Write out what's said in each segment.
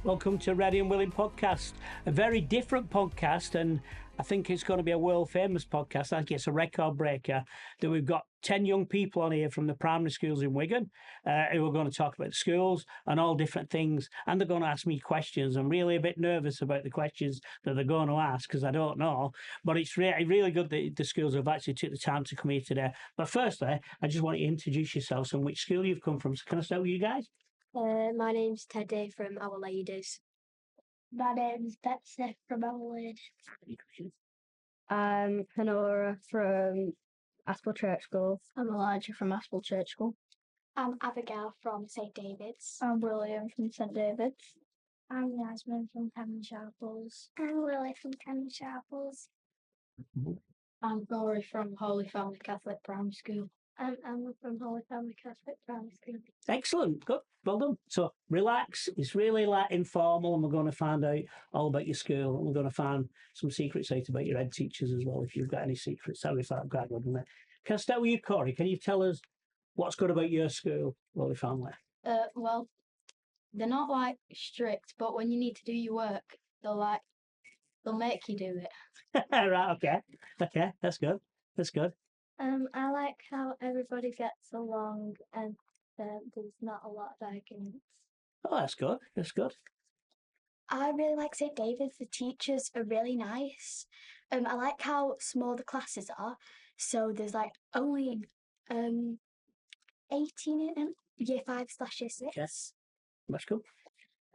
Welcome to Ready and Willing podcast, a very different podcast, and I think it's going to be a world famous podcast. I think it's a record breaker that we've got 10 young people on here from the primary schools in Wigan who are going to talk about the schools and all different things, and they're going to ask me questions. I'm really a bit nervous about the questions that they're going to ask because I don't know, but it's really good that the schools have actually took the time to come here today. But firstly, I just want you to introduce yourselves and which school you've come from. So can I start with you guys? My name's Teddy from Our Ladies. My name's Betsy from Our Ladies. I'm Honora from Aspel Church School. I'm Elijah from Aspel Church School. I'm Abigail from St David's. I'm William from St David's. I'm Yasmin from Cannon Sharples. I'm Lily from Cannon Sharples. I'm Corey from Holy Family Catholic Primary School. I'm Emma from Holy Family Catholic Primary School. Excellent. Good. Well done. So relax. It's really informal, and we're going to find out all about your school, and we're going to find some secrets out about your head teachers as well, if you've got any secrets. That would be quite good, wouldn't it? Can I start with you, Corey? Can you tell us what's good about your school, Holy Family? Well, they're not like strict, but when you need to do your work, they'll make you do it. Right. Okay. That's good. I like how everybody gets along and there's not a lot of arguments. Oh, that's good. I really like St David's. The teachers are really nice. I like how small the classes are. So there's like only 18 in year 5/year 6. Yes. That's cool.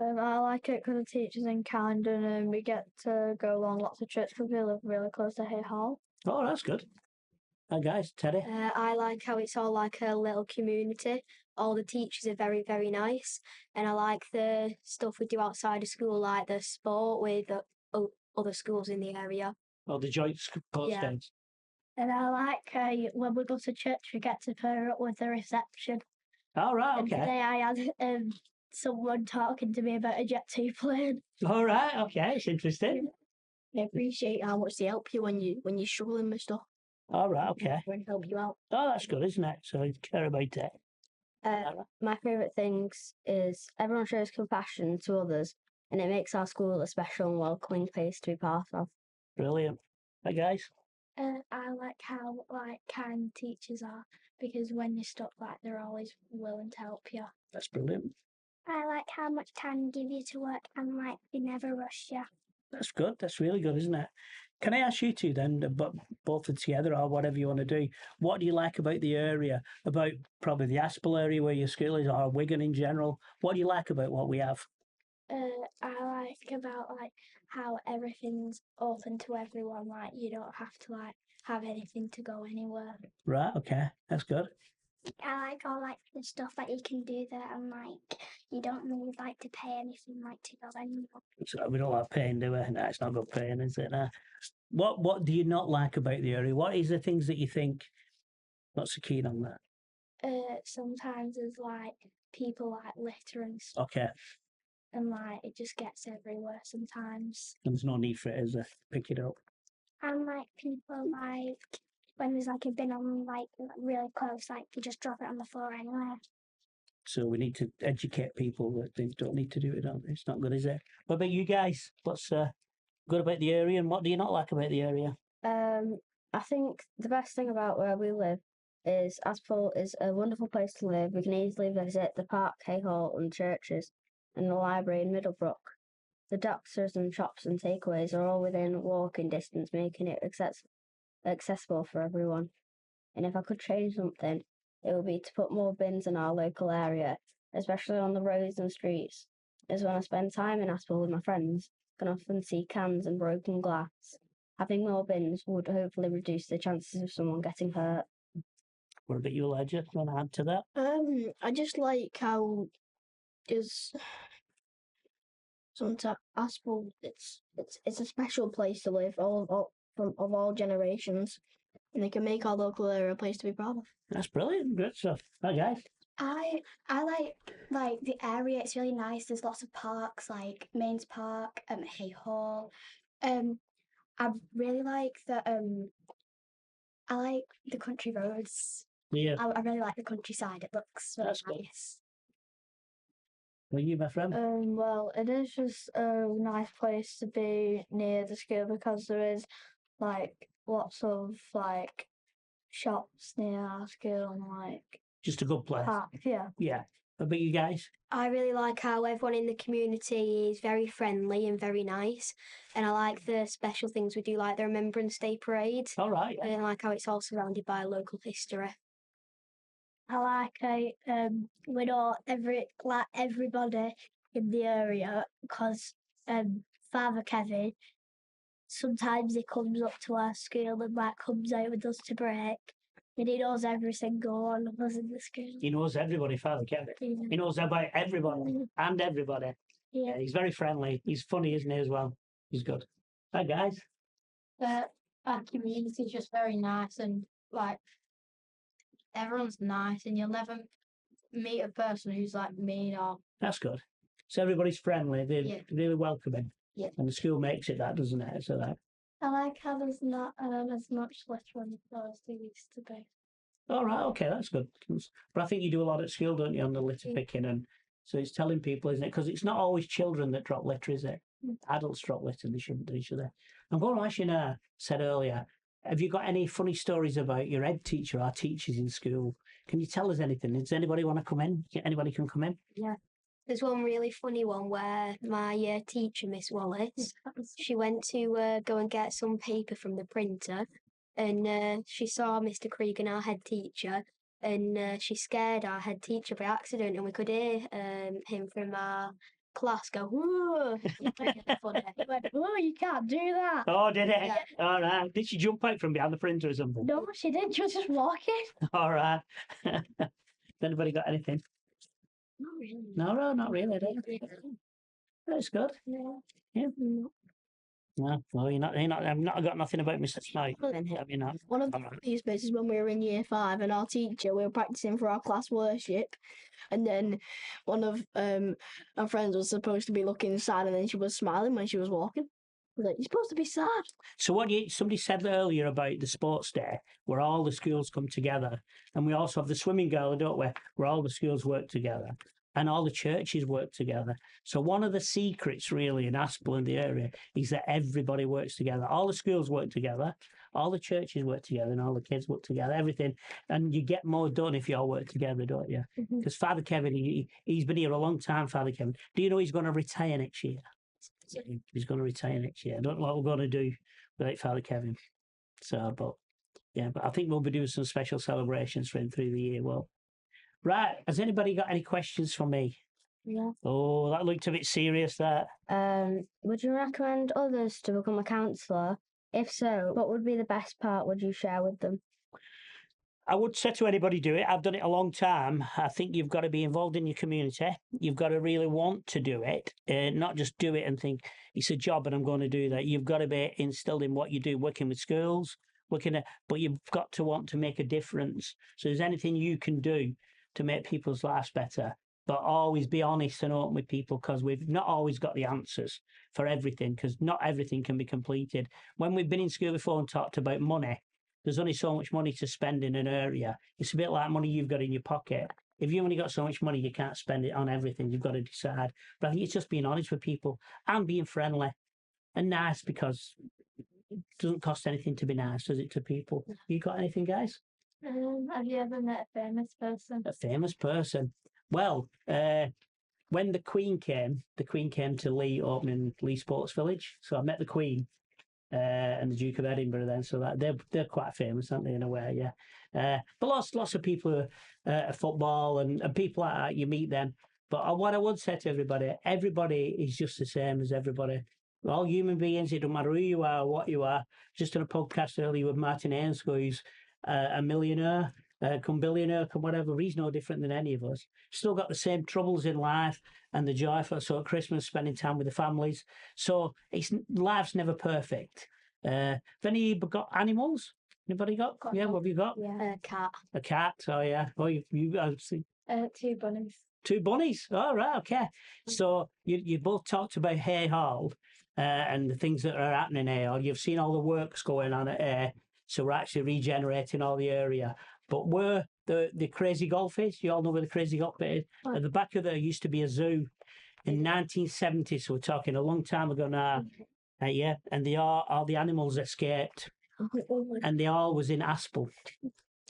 I like it because the teachers are kind and we get to go along lots of trips because we live really close to Hay Hall. Oh, that's good. Hi guys, Teddy. I like how it's all like a little community. All the teachers are very, very nice. And I like the stuff we do outside of school, like the sport with the other schools in the area. Oh, the joint sports games. And I like when we go to church, we get to pair up with the reception. All right, And okay. today I had someone talking to me about a Jet 2 plane. All right, okay. It's interesting. I appreciate how much they help you when you're struggling with stuff. All right, okay. When help you out. Oh, that's good, isn't it? So you care about it. My favourite things is everyone shows compassion to others, and it makes our school a special and welcoming place to be part of. Brilliant. Hi guys. I like how kind teachers are because when you're stuck, they're always willing to help you. That's brilliant. I like how much time they give you to work and they never rush you. That's good. That's really good, isn't it? Can I ask you two then, but both together or whatever you want to do, what do you like about the area, about probably the Aspel area where your school is, or Wigan in general? What do you like about what we have? I like about how everything's open to everyone. You don't have to have anything to go anywhere. Right. Okay. That's good. I like all the stuff that you can do there, and you don't really to pay anything to go anywhere. So we don't like pain, do we? No, it's not good pain, is it? What do you not like about the area? What is the things that you think not so keen on that? Sometimes there's people litter and stuff. Okay. And it just gets everywhere sometimes. And there's no need for it, is there? Pick it up. And people when there's a bin on really close, they just drop it on the floor anywhere. So we need to educate people that they don't need to do it, don't they? It's not good, is it? What about you guys? What's good about the area, and what do you not like about the area? I think the best thing about where we live is Aspel is a wonderful place to live. We can easily visit the park, Hay Hall, and churches, and the library in Middlebrook. The doctors and shops and takeaways are all within walking distance, making it accessible for everyone. And if I could change something, it would be to put more bins in our local area, especially on the roads and streets. As when I spend time in Aspel with my friends, I can often see cans and broken glass. Having more bins would hopefully reduce the chances of someone getting hurt. What about you, Elijah? You want to add to that? I just like how is sometimes Aspel. It's a special place to live. Of all generations, and they can make our local area a place to be proud of. That's brilliant. Good stuff. Hi guys. I like the area. It's really nice. There's lots of parks like Mains Park, Hay Hall. I really like the I like the country roads. Yeah. I really like the countryside. It looks really That's good. nice. Well, you, my friend? Well, it is just a nice place to be near the school because there is like lots of like shops near our school and like Just a good place. parks. Yeah. Yeah. What about you guys? I really like how everyone in the community is very friendly and very nice. And I like the special things we do, like the Remembrance Day parade. All right. And I like how it's all surrounded by local history. I like how we know everybody in the area because Father Kevin sometimes he comes up to our school and like comes out with us to break. And he knows every single one of us in the school. He knows everybody, Father Kevin. Yeah. He knows about everybody and everybody. Yeah. He's very friendly. He's funny, isn't he, as well? He's good. Hi, guys. Our community is just very nice and like everyone's nice and you'll never meet a person who's like mean or That's good. So everybody's friendly. They're Yeah. really welcoming. Yeah. And the school makes it that, doesn't it? So that. I like how there's not as much litter as there used to be. All right. Okay, that's good. But I think you do a lot at school, don't you, on the litter picking? And so it's telling people, isn't it? Because it's not always children that drop litter, is it? Adults drop litter. They shouldn't do, should they? I'm going to ask you now, said earlier, have you got any funny stories about your head teacher or teachers in school? Can you tell us anything? Does anybody want to come in? Anybody can come in? There's one really funny one where my teacher, Miss Wallace, she went to go and get some paper from the printer and she saw Mr. Cregan, our head teacher, and she scared our head teacher by accident and we could hear him from our class go, whoa! Funny. He went, oh, you can't do that. Oh, did it? Yeah. All right. Did she jump out from behind the printer or something? No, she didn't. She was just walking. All right. Has anybody got anything? Not really. No, not really. That's good. No. Yeah. No, well, I've not got nothing about Mr. Snipe. Have you not? One of the All right. funniest bits is when we were in year 5 and our teacher, we were practicing for our class worship, and then one of our friends was supposed to be looking sad and then she was smiling when she was walking. I was like, you're supposed to be sad. So somebody said earlier about the sports day, where all the schools come together, and we also have the swimming gala, don't we? Where all the schools work together, and all the churches work together. So one of the secrets, really, in Aspel and the area, is that everybody works together. All the schools work together, all the churches work together, and all the kids work together. Everything, and you get more done if you all work together, don't you? Because Father Kevin, he's been here a long time. Father Kevin, do you know he's going to retire next year? He's going to retire next year. I don't know what we're going to do without Father Kevin. So, but I think we'll be doing some special celebrations for him through the year. Well, right. Has anybody got any questions for me? Yeah. Oh, that looked a bit serious, that. Would you recommend others to become a counsellor? If so, what would be the best part would you share with them? I would say to anybody do it. I've done it a long time. I think you've got to be involved in your community. You've got to really want to do it, not just do it and think it's a job and I'm going to do that. You've got to be instilled in what you do, working with schools, but you've got to want to make a difference. So there's anything you can do to make people's lives better, but always be honest and open with people, because we've not always got the answers for everything, because not everything can be completed. When we've been in school before and talked about money, there's only so much money to spend in an area. It's a bit like money you've got in your pocket. If you've only got so much money, you can't spend it on everything. You've got to decide. But I think it's just being honest with people and being friendly and nice, because it doesn't cost anything to be nice, does it, to people? You got anything, guys? Have you ever met a famous person? A famous person. Well, when the Queen came to Lee, opening Lee Sports Village. So I met the Queen. And the Duke of Edinburgh then, so that they're quite famous, aren't they, in a way, yeah. But lots of people are football and people like that, you meet them. But what I would say to everybody is just the same as everybody. We're all human beings. It don't matter who you are or what you are. Just on a podcast earlier with Martin Ainscough, who's a millionaire, come billionaire, come whatever. He's no different than any of us. Still got the same troubles in life and the joy for at Christmas, spending time with the families. So life's never perfect. Have any got animals? Anybody got? Yeah, what have you got? Yeah. A cat. A cat. Oh yeah. Oh, you obviously. 2 bunnies. 2 bunnies. All right. Okay. So you both talked about Hay Hall and the things that are happening at Hay Hall. You've seen all the works going on at Hay. So we're actually regenerating all the area. But where the crazy golf is, you all know where the crazy golf is? At the back of there used to be a zoo. in 1970. So we're talking a long time ago now. Yeah, and all the animals escaped, and they all was in Aspel.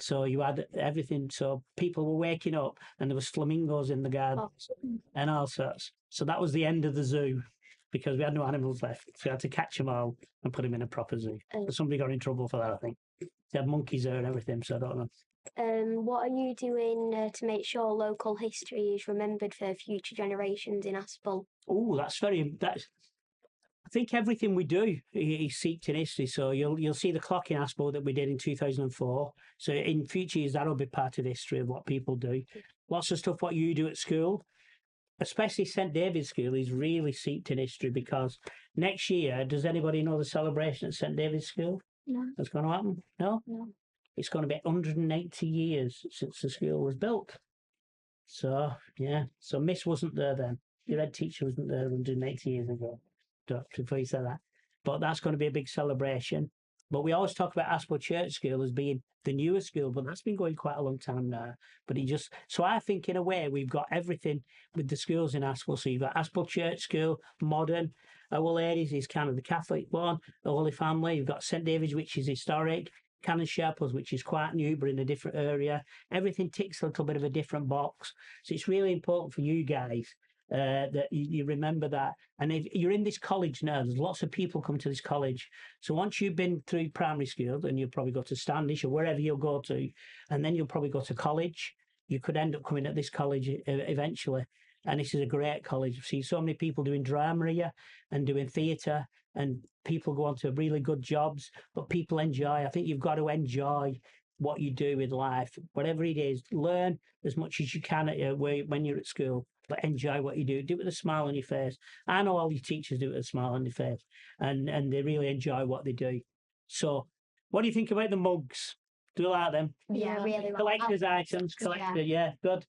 So you had everything. So people were waking up, and there was flamingos in the gardens and all sorts. So that was the end of the zoo because we had no animals left. So we had to catch them all and put them in a proper zoo. But somebody got in trouble for that, I think. They had monkeys there and everything. So I don't know. What are you doing to make sure local history is remembered for future generations in Aspel? Oh, that's. I think everything we do is seeped in history. So you'll see the clock in Aspel that we did in 2004. So in future years, that'll be part of the history of what people do. Lots of stuff what you do at school, especially St David's School, is really seeped in history because next year, does anybody know the celebration at St David's School? No. That's going to happen? No? No. It's going to be 180 years since the school was built. So, yeah. So Miss wasn't there then. Your head teacher wasn't there 180 years ago. Before you said that. But that's going to be a big celebration. But we always talk about Aspel Church School as being the newest school, but that's been going quite a long time now. But so I think in a way we've got everything with the schools in Aspel. So you've got Aspel Church School, modern. Our Ladies is kind of the Catholic one, the Holy Family. You've got St David's, which is historic. Canon Sharples, which is quite new, but in a different area. Everything ticks a little bit of a different box. So it's really important for you guys that you remember that. And if you're in this college now, there's lots of people come to this college. So once you've been through primary school, then you'll probably go to Standish or wherever you'll go to, and then you'll probably go to college. You could end up coming at this college eventually. And this is a great college. I've seen so many people doing drama here and doing theatre, and people go on to really good jobs, but people enjoy. I think you've got to enjoy what you do with life, whatever it is. Learn as much as you can when you're at school, but enjoy what you do. Do it with a smile on your face. I know all your teachers do it with a smile on their face, and they really enjoy what they do. So, what do you think about the mugs? Do you like them? Yeah, really. Collector's items, collector. Yeah, good.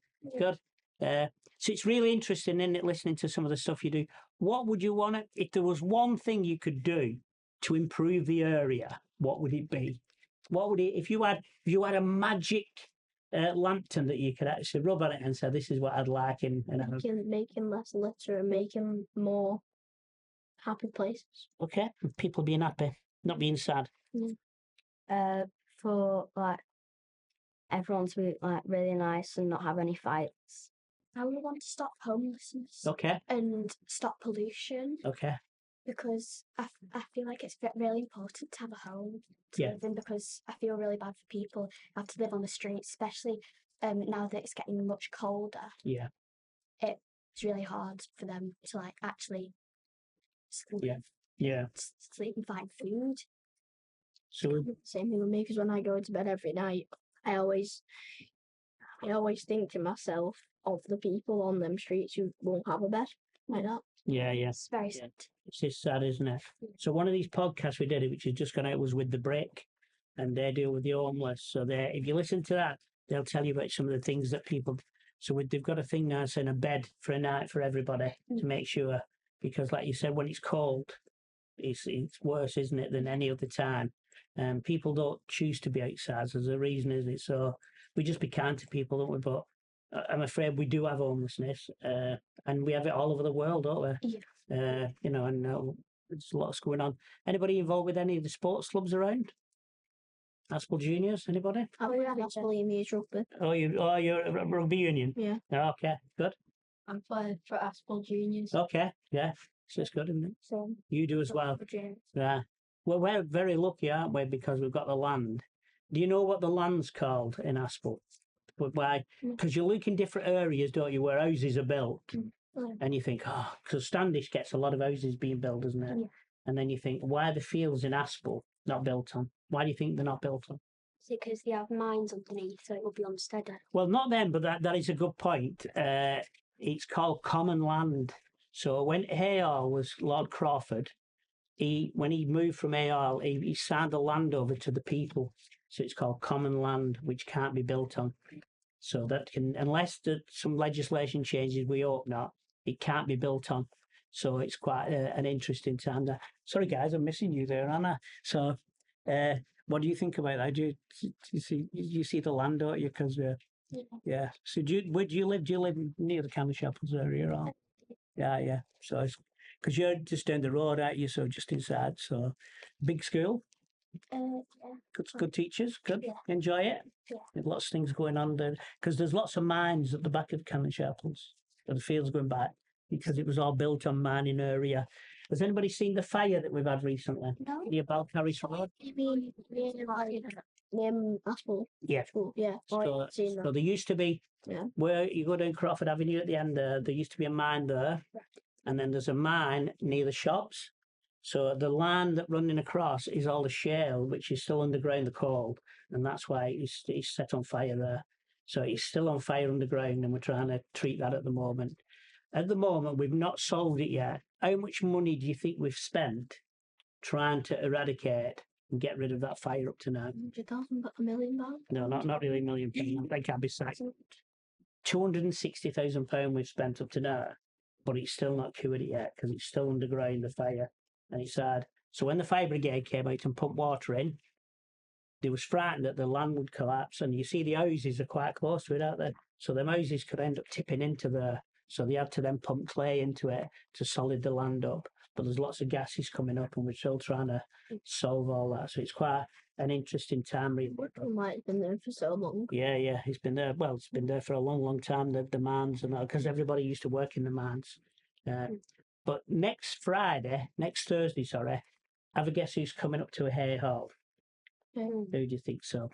So it's really interesting, isn't it, listening to some of the stuff you do. What would you want if there was one thing you could do to improve the area? What would it be? What would it if you had a magic lantern that you could actually rub on it and say, "This is what I'd like," and Making less litter and making more happy places. okay, people being happy, not being sad. For like everyone to be like really nice and not have any fights. I would want to stop homelessness Okay, and stop pollution okay, because I feel like it's really important to have a home to Yeah. live in because I feel really bad for people who have to live on the streets, especially now that it's getting much colder. yeah, It's really hard for them to like actually sleep, yeah. sleep and find food. So Same thing with me, because when I go to bed every night, I always think to myself of the people on them streets who won't have a bed like that. yeah. It's very sad. It's just sad, isn't it? So one of these podcasts we did, which has just gone out, was with The Brick, and they deal with the homeless. So if you listen to that, they'll tell you about some of the things that people. So they've got a thing now saying a bed for a night for everybody to make sure, because like you said, when it's cold, it's worse, isn't it, than any other time. And people don't choose to be outside. So there's a reason, isn't it? So we just be kind to people, don't we? But I'm afraid we do have homelessness, and we have it all over the world, don't we? Yeah. And there's lots going on. Anybody involved with any of the sports clubs around? Aspel Juniors, anybody? I would have Aspel Youth Rugby. You're a rugby union? Yeah. Okay, good. I'm playing for Aspel Juniors. Okay, yeah. So it's good, isn't it? So You do as well. Yeah. Well, we're very lucky, aren't we? Because we've got the land. Do you know what the land's called in Aspel? But why? Because you look in different areas, don't you, where houses are built, and you think, because Standish gets a lot of houses being built, doesn't it? Yeah. And then you think, why are the fields in Aspel not built on? Why do you think they're not built on? Is it because they have mines underneath, so it will be unsteady? Well, not them, but that is a good point. It's called common land. So when Hayall was Lord Crawford, when he moved from Hayall, he signed the land over to the people. So it's called common land, which can't be built on. So that unless some legislation changes, we hope not, it can't be built on. So it's quite an interesting time there. Sorry, guys, I'm missing you there, aren't I? So what do you think about that? Do you see the land, don't you? Because yeah. So where do you live? Do you live near the Canon Sharples area? Or? Yeah. So it's because you're just down the road, aren't you? So just inside. So big school, Yeah. good teachers, good. Yeah. Enjoy it. Yeah. There's lots of things going on there because there's lots of mines at the back of Cannon Sharples. The fields going back because it was all built on mining area. Has anybody seen the fire that we've had recently No. near Balcarres Road? You mean Aspel. Yeah. School. Yeah. So, I've seen that. so there used to be Yeah. where you go down Crawford Avenue at the end there used to be a mine there, and then there's a mine near the shops. So the land that running across is all the shale, which is still underground, the coal, and that's why it's set on fire there. So it's still on fire underground, and we're trying to treat that at the moment. At the moment, we've not solved it yet. How much money do you think we've spent trying to eradicate and get rid of that fire up to now? 100,000, but £1 million. No, not really £1 million. They can't be sacked. £260,000 we've spent up to now, but it's still not cured it yet because it's still underground, the fire, and it's hard. So when the fire brigade came out and pumped water in, they was frightened that the land would collapse, and you see the houses are quite close to it, aren't they? So them houses could end up tipping into there. So they had to then pump clay into it to solid the land up. But there's lots of gases coming up, and we're still trying to solve all that. So it's quite an interesting time. Really. It's been there for so long. Yeah, it's been there. Well, it's been there for a long time. The mines and all, because everybody used to work in the mines. But next Thursday, have a guess who's coming up to a hay hall? Who do you think so?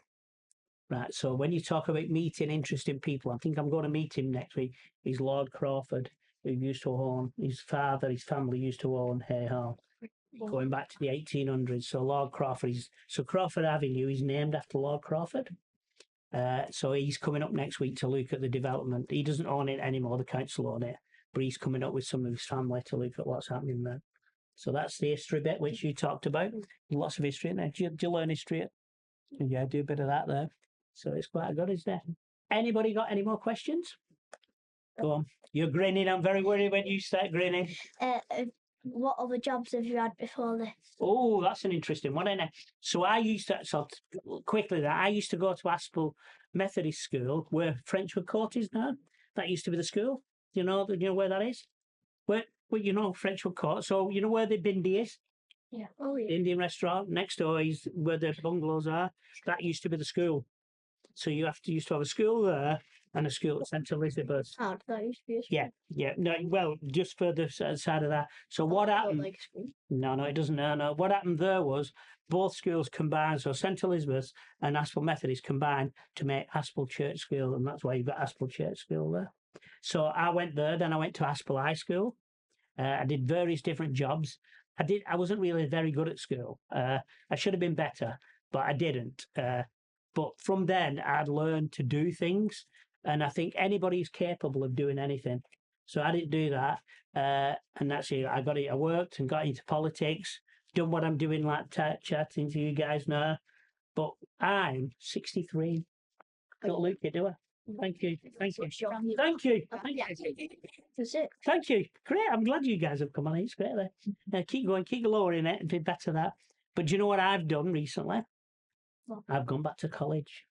Right, so when you talk about meeting interesting people, I think I'm going to meet him next week. He's Lord Crawford, who used to own, his family used to own Hay Hall, going back to the 1800s. So Lord Crawford, so Crawford Avenue is named after Lord Crawford. So he's coming up next week to look at the development. He doesn't own it anymore, the council own it, but he's coming up with some of his family to look at what's happening there. So that's the history bit, which you talked about. Lots of history in there. Do you learn history? Yeah, do a bit of that there. So it's quite good, isn't it? Anybody got any more questions? Go on. You're grinning. I'm very worried when you start grinning. What other jobs have you had before this? Oh, that's an interesting one, isn't it? So I used to go to Aspel Methodist School, where Frenchwood Court is now. That used to be the school. You know where that is? Where Frenchwood Court. So you know where the Bindi is? Yeah. Oh, yeah. The Indian restaurant next door is where the bungalows are. That used to be the school. So you used to have a school there and a school at St Elizabeth's. That used to be a school. Yeah. No, well, just further side of that. So what happened? Like school. No, it doesn't. No. What happened there was both schools combined. So St Elizabeth's and Aspel Methodist combined to make Aspel Church School, and that's why you've got Aspel Church School there. So I went there. Then I went to Aspel High School. I did various different jobs. I wasn't really very good at school. I should have been better, but I didn't. But from then, I'd learned to do things, and I think anybody's capable of doing anything. So I didn't do that, and that's it. I worked and got into politics, done what I'm doing, like chatting to you guys now. But I'm 63. Don't look it, do I? Thank you. That's it. Thank you. Great. I'm glad you guys have come on. It's great there. Keep going, keep lowering it, and do better that. But do you know what I've done recently? I've gone back to college.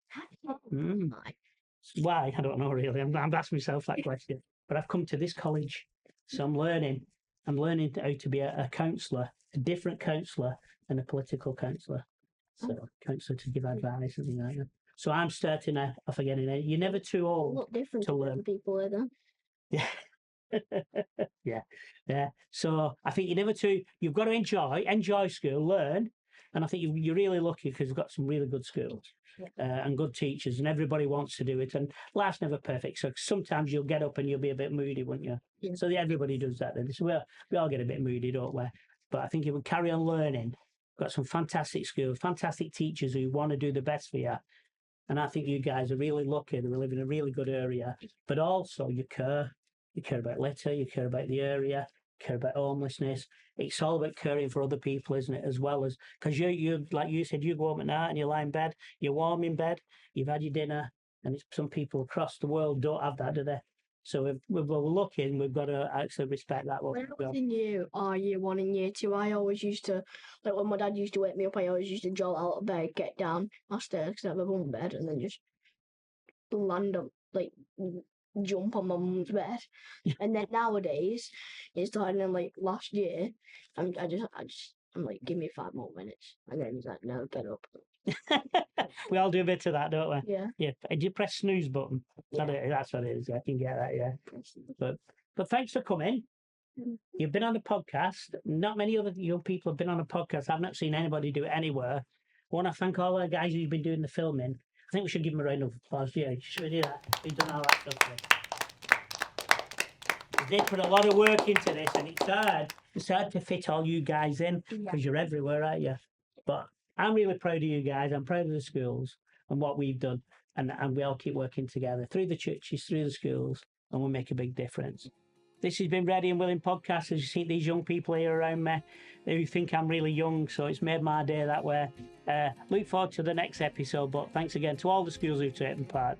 Why? I don't know really. I'm asking myself that question. But I've come to this college, so I'm learning. how to be a counsellor, a different counsellor than a political counsellor. So counsellor to give advice and things like that. So I'm starting off again. You're never too old Look different to learn. People are Yeah. Yeah. So I think you've got to enjoy school, learn. And I think you're really lucky because you've got some really good schools and good teachers, and everybody wants to do it. And life's never perfect. So sometimes you'll get up and you'll be a bit moody, won't you? Yeah. So everybody does that. So we all get a bit moody, don't we? But I think if we carry on learning, we've got some fantastic schools, fantastic teachers who want to do the best for you. And I think you guys are really lucky that we live in a really good area. But also you care. You care about litter, you care about the area, you care about homelessness. It's all about caring for other people, isn't it? As well as, because you like you said, you go home at night and you lie in bed, you're warm in bed, you've had your dinner, and some people across the world don't have that, do they? So if we're looking, we've got to actually respect that. When I was in year 1 and year 2, I always used to, like when my dad used to wake me up, I always used to jolt out of bed, get down my stairs because I have a bunk bed, and then just land up, like jump on my mum's bed. And then nowadays, it started in like last year. I'm like, give me 5 more minutes. And then he's like, no, get up. We all do a bit of that, don't we? Yeah. Yeah. And you press snooze button. Yeah. That's what it is. I can get that, yeah. But thanks for coming. You've been on a podcast. Not many other young people have been on a podcast. I've not seen anybody do it anywhere. I want to thank all the guys who've been doing the filming. I think we should give them a round of applause. Yeah, should we do that? We've done all that stuff. They put a lot of work into this, and it's hard. It's hard to fit all you guys in because you're everywhere, aren't you? But I'm really proud of you guys. I'm proud of the schools and what we've done. And we all keep working together through the churches, through the schools, and we'll make a big difference. This has been Ready and Willing Podcast. As you see these young people here around me, they think I'm really young, so it's made my day that way. Look forward to the next episode, but thanks again to all the schools who've taken part.